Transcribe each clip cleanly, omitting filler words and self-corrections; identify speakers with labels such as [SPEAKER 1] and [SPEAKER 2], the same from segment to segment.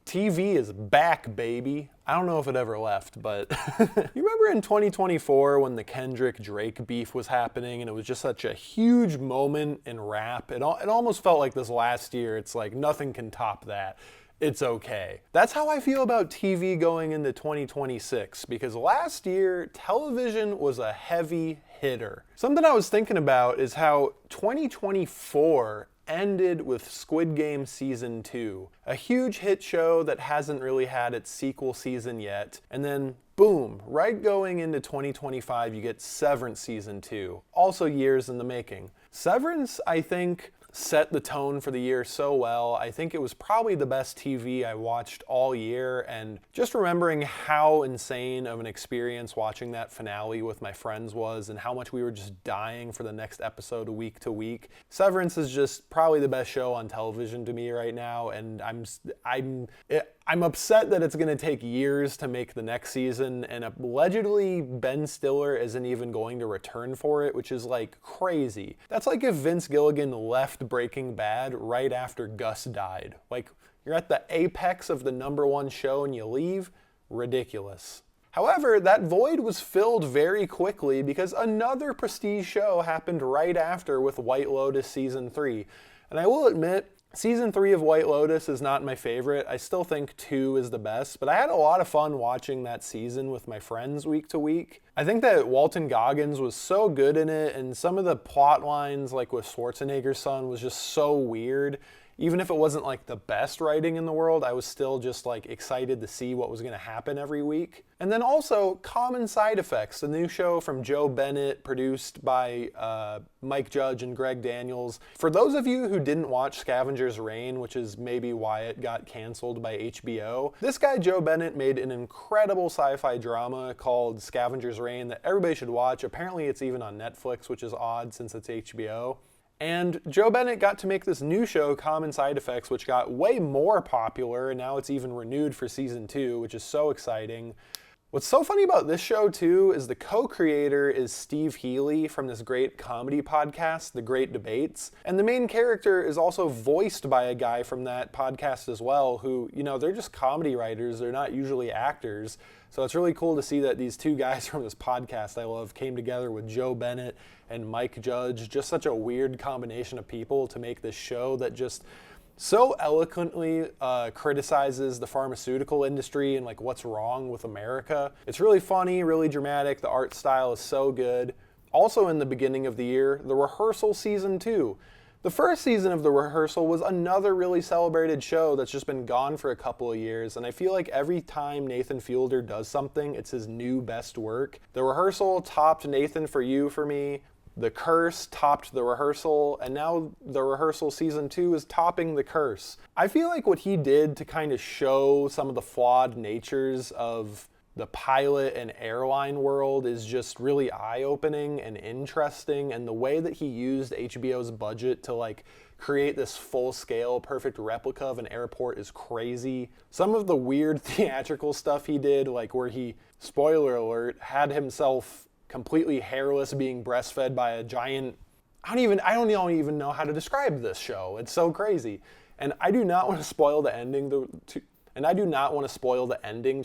[SPEAKER 1] TV is back, baby. I don't know if it ever left, but you remember in 2024 when the Kendrick-Drake beef was happening and it was just such a huge moment in rap? It almost felt like this last year. It's like nothing can top that. It's okay. That's how I feel about TV going into 2026, because last year, television was a heavy hitter. Something I was thinking about is how 2024 ended with Squid Game Season 2, a huge hit show that hasn't really had its sequel season yet, and then boom, right going into 2025 you get Severance Season 2, also years in the making. Severance, I think, set the tone for the year so well. I think it was probably the best TV I watched all year, and just remembering how insane of an experience watching that finale with my friends was and how much we were just dying for the next episode week to week. Severance is just probably the best show on television to me right now, and I'm upset that it's going to take years to make the next season, and allegedly Ben Stiller isn't even going to return for it, which is like crazy. That's like if Vince Gilligan left Breaking Bad right after Gus died. Like, you're at the apex of the #1 show and you leave? Ridiculous. However, that void was filled very quickly because another prestige show happened right after with White Lotus Season 3. And I will admit, Season 3 of White Lotus is not my favorite. I still think 2 is the best, but I had a lot of fun watching that season with my friends week to week. I think that Walton Goggins was so good in it, and some of the plot lines, like with Schwarzenegger's son, was just so weird. Even if it wasn't like the best writing in the world, I was still just like excited to see what was going to happen every week. And then also Common Side Effects, the new show from Joe Bennett, produced by Mike Judge and Greg Daniels. For those of you who didn't watch Scavenger's Reign, which is maybe why it got canceled by HBO, this guy Joe Bennett made an incredible sci-fi drama called Scavenger's Reign that everybody should watch. Apparently it's even on Netflix, which is odd since it's HBO. And Joe Bennett got to make this new show, Common Side Effects, which got way more popular, and now it's even renewed for Season 2, which is so exciting. What's so funny about this show, too, is the co-creator is Steve Healy from this great comedy podcast, The Great Debates. And the main character is also voiced by a guy from that podcast as well, who, you know, they're just comedy writers. They're not usually actors. So it's really cool to see that these two guys from this podcast I love came together with Joe Bennett and Mike Judge. Just such a weird combination of people to make this show that just so eloquently criticizes the pharmaceutical industry and like what's wrong with America. It's really funny, really dramatic. The art style is so good. Also in the beginning of the year, The Rehearsal Season 2. The first season of The Rehearsal was another really celebrated show that's just been gone for a couple of years, and I feel like every time Nathan Fielder does something, it's his new best work. The Rehearsal topped Nathan For You for me. The Curse topped The Rehearsal, and now The Rehearsal Season 2 is topping The Curse. I feel like what he did to kind of show some of the flawed natures of the pilot and airline world is just really eye-opening and interesting, and the way that he used HBO's budget to like create this full-scale perfect replica of an airport is crazy. Some of the weird theatrical stuff he did, like where he, spoiler alert, had himself completely hairless being breastfed by a giant, I don't even know how to describe this show. It's so crazy. And I do not want to spoil the ending to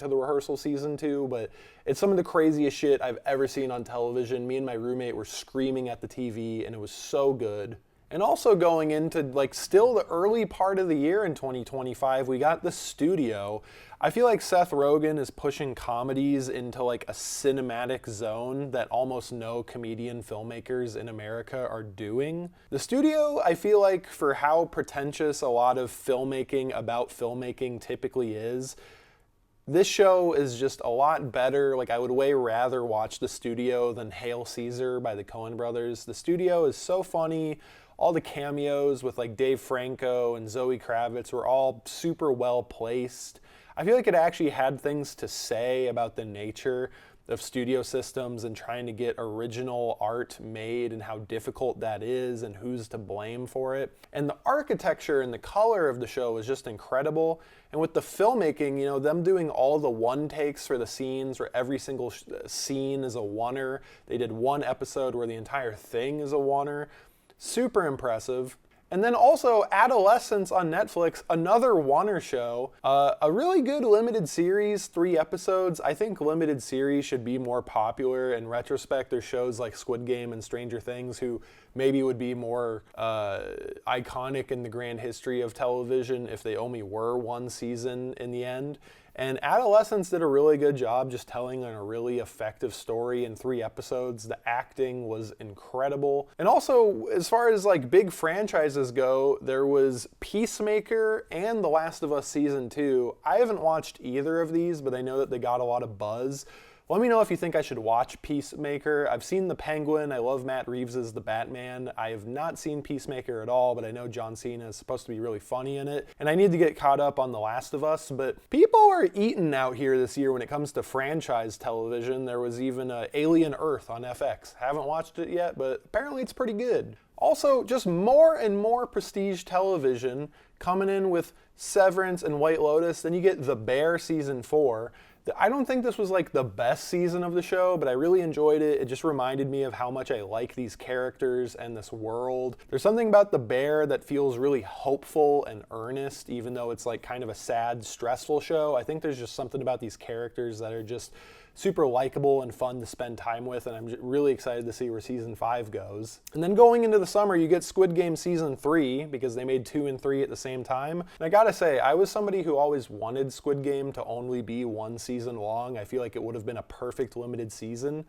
[SPEAKER 1] The Rehearsal Season 2, but it's some of the craziest shit I've ever seen on television. Me and my roommate were screaming at the TV, and it was so good. And also going into like still the early part of the year in 2025, we got The Studio. I feel like Seth Rogen is pushing comedies into like a cinematic zone that almost no comedian filmmakers in America are doing. The Studio, I feel like, for how pretentious a lot of filmmaking about filmmaking typically is, this show is just a lot better. Like, I would way rather watch The Studio than Hail Caesar by the Coen brothers. The Studio is so funny. All the cameos with like Dave Franco and Zoe Kravitz were all super well placed. I feel like it actually had things to say about the nature of studio systems and trying to get original art made and how difficult that is and who's to blame for it. And the architecture and the color of the show was just incredible. And with the filmmaking, you know, them doing all the one takes for the scenes where every single scene is a oneer. They did one episode where the entire thing is a oneer. Super impressive. And then also Adolescence on Netflix, another Warner show, a really good limited series, 3 episodes. I think limited series should be more popular. In retrospect, there's shows like Squid Game and Stranger Things who maybe would be more iconic in the grand history of television if they only were one season in the end. And Adolescence did a really good job just telling a really effective story in 3 episodes. The acting was incredible. And also, as far as like big franchises go, there was Peacemaker and The Last of Us Season 2. I haven't watched either of these, but I know that they got a lot of buzz. Let me know if you think I should watch Peacemaker. I've seen The Penguin. I love Matt Reeves as the Batman. I have not seen Peacemaker at all, but I know John Cena is supposed to be really funny in it. And I need to get caught up on The Last of Us. But people are eating out here this year when it comes to franchise television. There was even Alien Earth on FX. Haven't watched it yet, but apparently it's pretty good. Also, just more and more prestige television coming in with Severance and White Lotus. Then you get The Bear Season 4. I don't think this was like the best season of the show, but I really enjoyed it. It just reminded me of how much I like these characters and this world. There's something about The Bear that feels really hopeful and earnest, even though it's like kind of a sad, stressful show. I think there's just something about these characters that are just super likable and fun to spend time with, and I'm really excited to see where season 5 goes. And then going into the summer, you get Squid Game season 3 because they made 2 and 3 at the same time. And I gotta say, I was somebody who always wanted Squid Game to only be 1 season long. I feel like it would have been a perfect limited season.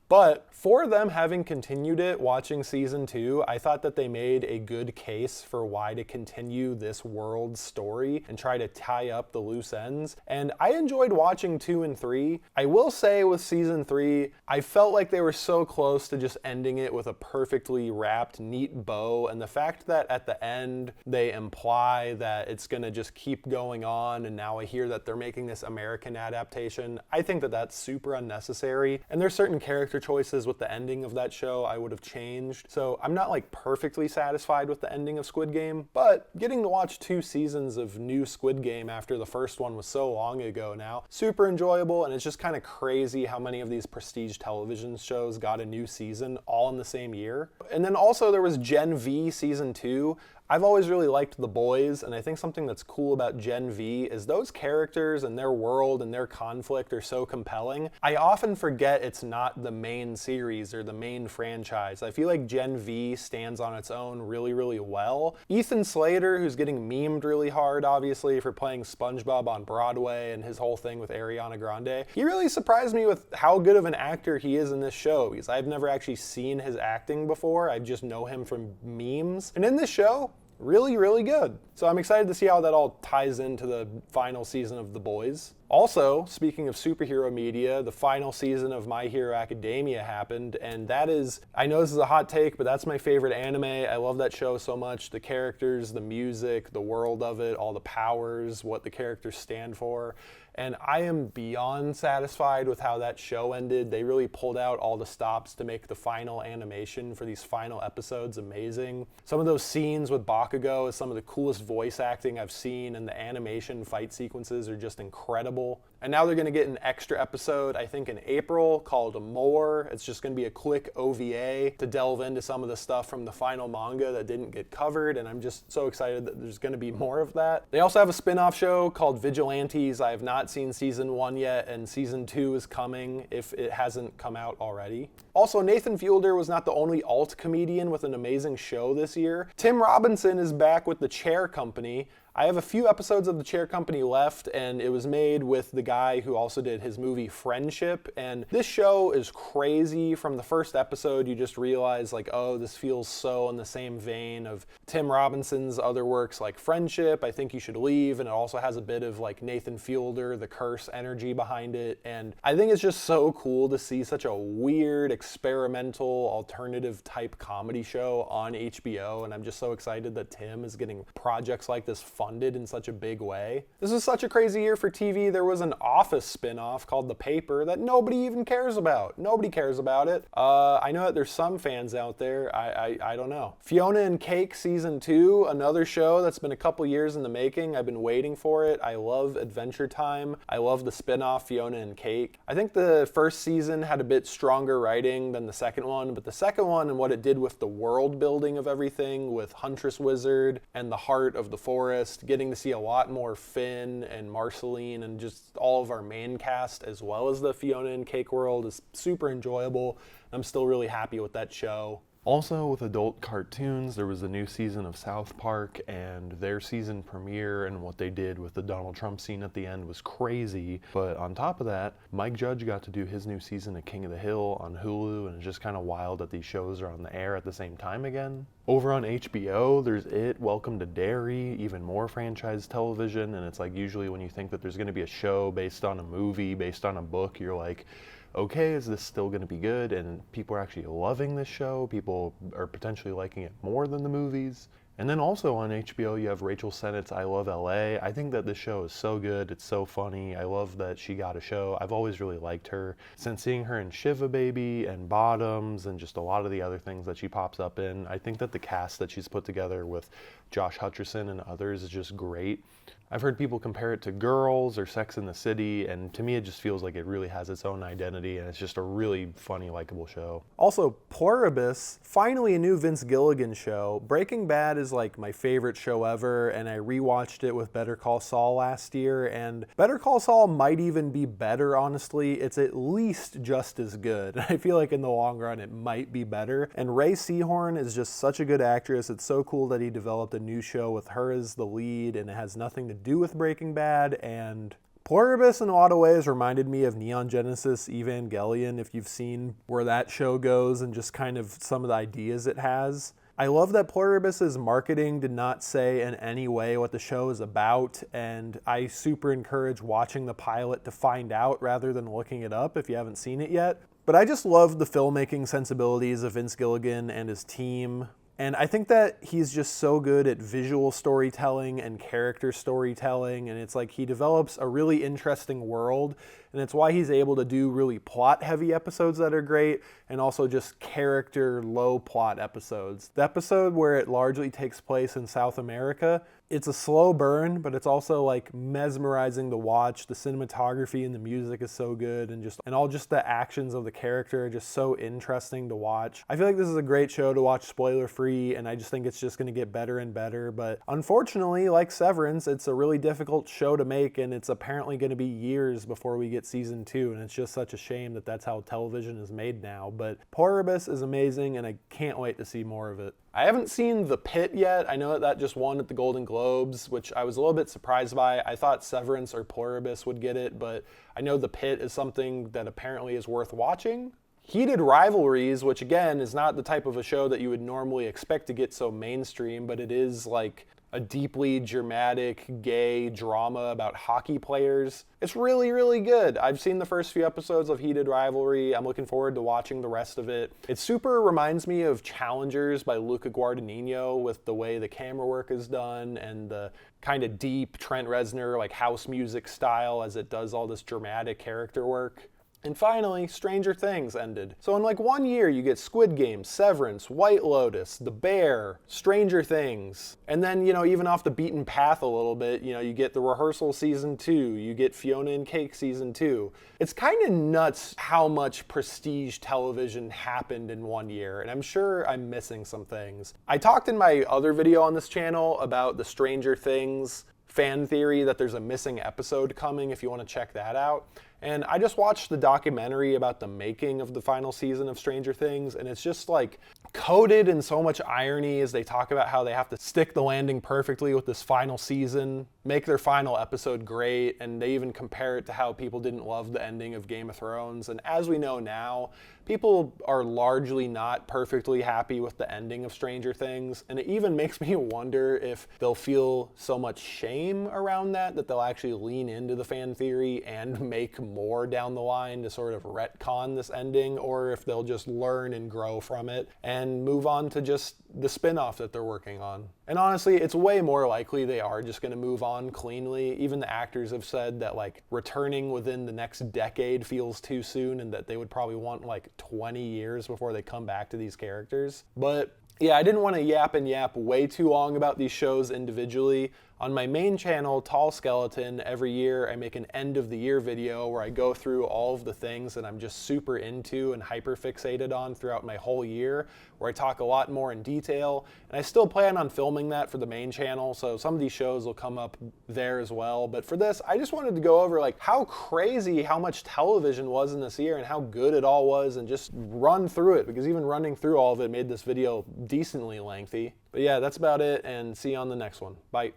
[SPEAKER 1] But for them having continued it, watching season 2, I thought that they made a good case for why to continue this world story and try to tie up the loose ends. And I enjoyed watching 2 and 3. I will say with season 3, I felt like they were so close to just ending it with a perfectly wrapped, neat bow. And the fact that at the end they imply that it's gonna just keep going on, and now I hear that they're making this American adaptation, I think that that's super unnecessary. And there's certain character choices with the ending of that show I would have changed. So I'm not like perfectly satisfied with the ending of Squid Game, but getting to watch 2 seasons of new Squid Game after the first one was so long ago now, super enjoyable. And it's just kind of crazy how many of these prestige television shows got a new season all in the same year. And then also there was Gen V season 2. I've always really liked The Boys, and I think something that's cool about Gen V is those characters and their world and their conflict are so compelling. I often forget it's not the main series or the main franchise. I feel like Gen V stands on its own really, really well. Ethan Slater, who's getting memed really hard, obviously, for playing SpongeBob on Broadway and his whole thing with Ariana Grande, he really surprised me with how good of an actor he is in this show, because I've never actually seen his acting before. I just know him from memes. And in this show, really, really good. So I'm excited to see how that all ties into the final season of The Boys. Also, speaking of superhero media, the final season of My Hero Academia happened, and that is, I know this is a hot take, but that's my favorite anime. I love that show so much. The characters, the music, the world of it, all the powers, what the characters stand for. And I am beyond satisfied with how that show ended. They really pulled out all the stops to make the final animation for these final episodes amazing. Some of those scenes with Bakugo is some of the coolest voice acting I've seen, and the animation fight sequences are just incredible. And now they're going to get an extra episode, I think in April, called More. It's just going to be a quick OVA to delve into some of the stuff from the final manga that didn't get covered, and I'm just so excited that there's going to be more of that. They also have a spin-off show called Vigilantes. I have not seen season 1 yet, and season 2 is coming if it hasn't come out already. Also, Nathan Fielder was not the only alt comedian with an amazing show this year. Tim Robinson is back with The Chair Company. I have a few episodes of The Chair Company left, and it was made with the guy who also did his movie Friendship. And this show is crazy. From the first episode, you just realize like, oh, this feels so in the same vein of Tim Robinson's other works like Friendship, I Think You Should Leave, and it also has a bit of like Nathan Fielder, The Curse energy behind it. And I think it's just so cool to see such a weird, experimental, alternative type comedy show on HBO, and I'm just so excited that Tim is getting projects like this funded funded in such a big way. This is such a crazy year for TV. There was an Office spinoff called The Paper that nobody even cares about. Nobody cares about it. I know that there's some fans out there. I don't know. Fiona and Cake Season 2, another show that's been a couple years in the making. I've been waiting for it. I love Adventure Time. I love the spinoff Fiona and Cake. I think the first season had a bit stronger writing than the second one, but the second one and what it did with the world building of everything, with Huntress Wizard and the heart of the forest, getting to see a lot more Finn and Marceline and just all of our main cast as well as the Fiona and Cake world is super enjoyable. I'm still really happy with that show. Also, with adult cartoons, there was a new season of South Park, and their season premiere and what they did with the Donald Trump scene at the end was crazy. But on top of that, Mike Judge got to do his new season of King of the Hill on Hulu, and it's just kind of wild that these shows are on the air at the same time again. Over on HBO, there's It, Welcome to Derry, even more franchise television, and it's like usually when you think that there's going to be a show based on a movie, based on a book, you're like, okay, is this still going to be good? And people are actually loving this show. People are potentially liking it more than the movies. And then also on HBO, you have Rachel Sennett's I Love LA. I think that this show is so good. It's so funny. I love that she got a show. I've always really liked her. Since seeing her in Shiva Baby and Bottoms and just a lot of the other things that she pops up in, I think that the cast that she's put together with Josh Hutcherson and others is just great. I've heard people compare it to Girls or Sex and the City, and to me it just feels like it really has its own identity, and it's just a really funny, likable show. Also, Pluribus, finally a new Vince Gilligan show. Breaking Bad is like my favorite show ever, and I rewatched it with Better Call Saul last year, and Better Call Saul might even be better, honestly. It's at least just as good. I feel like in the long run it might be better, and Ray Seahorn is just such a good actress. It's so cool that he developed a new show with her as the lead, and it has nothing to do with Breaking Bad. And Pluribus in a lot of ways reminded me of Neon Genesis Evangelion, if you've seen where that show goes and just kind of some of the ideas it has. I love that Pluribus's marketing did not say in any way what the show is about, and I super encourage watching the pilot to find out rather than looking it up if you haven't seen it yet. But I just love the filmmaking sensibilities of Vince Gilligan and his team. And I think that he's just so good at visual storytelling and character storytelling, and it's like he develops a really interesting world, and it's why he's able to do really plot-heavy episodes that are great, and also just character, low-plot episodes. The episode where it largely takes place in South America, it's a slow burn, but it's also like mesmerizing to watch. The cinematography and the music is so good, and all just the actions of the character are just so interesting to watch. I feel like this is a great show to watch spoiler-free, and I just think it's just going to get better and better. But unfortunately, like Severance, it's a really difficult show to make, and it's apparently going to be years before we get season 2, and it's just such a shame that that's how television is made now. But Pluribus is amazing, and I can't wait to see more of it. I haven't seen The Pit yet. I know that just won at the Golden Globes, which I was a little bit surprised by. I thought Severance or Pluribus would get it, but I know The Pit is something that apparently is worth watching. Heated Rivalries, which again is not the type of a show that you would normally expect to get so mainstream, but it is like a deeply dramatic gay drama about hockey players. It's really, really good. I've seen the first few episodes of Heated Rivalry. I'm looking forward to watching the rest of it. It super reminds me of Challengers by Luca Guadagnino with the way the camera work is done and the kind of deep Trent Reznor like house music style as it does all this dramatic character work. And finally, Stranger Things ended. So in like 1 year, you get Squid Game, Severance, White Lotus, The Bear, Stranger Things. And then, even off the beaten path a little bit, you get The Rehearsal Season 2, you get Fiona and Cake Season 2. It's kind of nuts how much prestige television happened in 1 year, and I'm sure I'm missing some things. I talked in my other video on this channel about the Stranger Things fan theory that there's a missing episode coming if you want to check that out. And I just watched the documentary about the making of the final season of Stranger Things, and it's just like coated in so much irony as they talk about how they have to stick the landing perfectly with this final season, make their final episode great, and they even compare it to how people didn't love the ending of Game of Thrones. And as we know now, people are largely not perfectly happy with the ending of Stranger Things, and it even makes me wonder if they'll feel so much shame around that they'll actually lean into the fan theory and make more down the line to sort of retcon this ending, or if they'll just learn and grow from it. And and move on to just the spin-off that they're working on. And honestly, it's way more likely they are just going to move on cleanly. Even the actors have said that like returning within the next decade feels too soon, and that they would probably want like 20 years before they come back to these characters. But yeah, I didn't want to yap and yap way too long about these shows individually. On my main channel, Tall Skeleton, every year I make an end of the year video where I go through all of the things that I'm just super into and hyper fixated on throughout my whole year, where I talk a lot more in detail. And I still plan on filming that for the main channel, so some of these shows will come up there as well. But for this, I just wanted to go over like how crazy how much television was in this year and how good it all was, and just run through it, because even running through all of it made this video decently lengthy. But yeah, that's about it, and see you on the next one. Bye.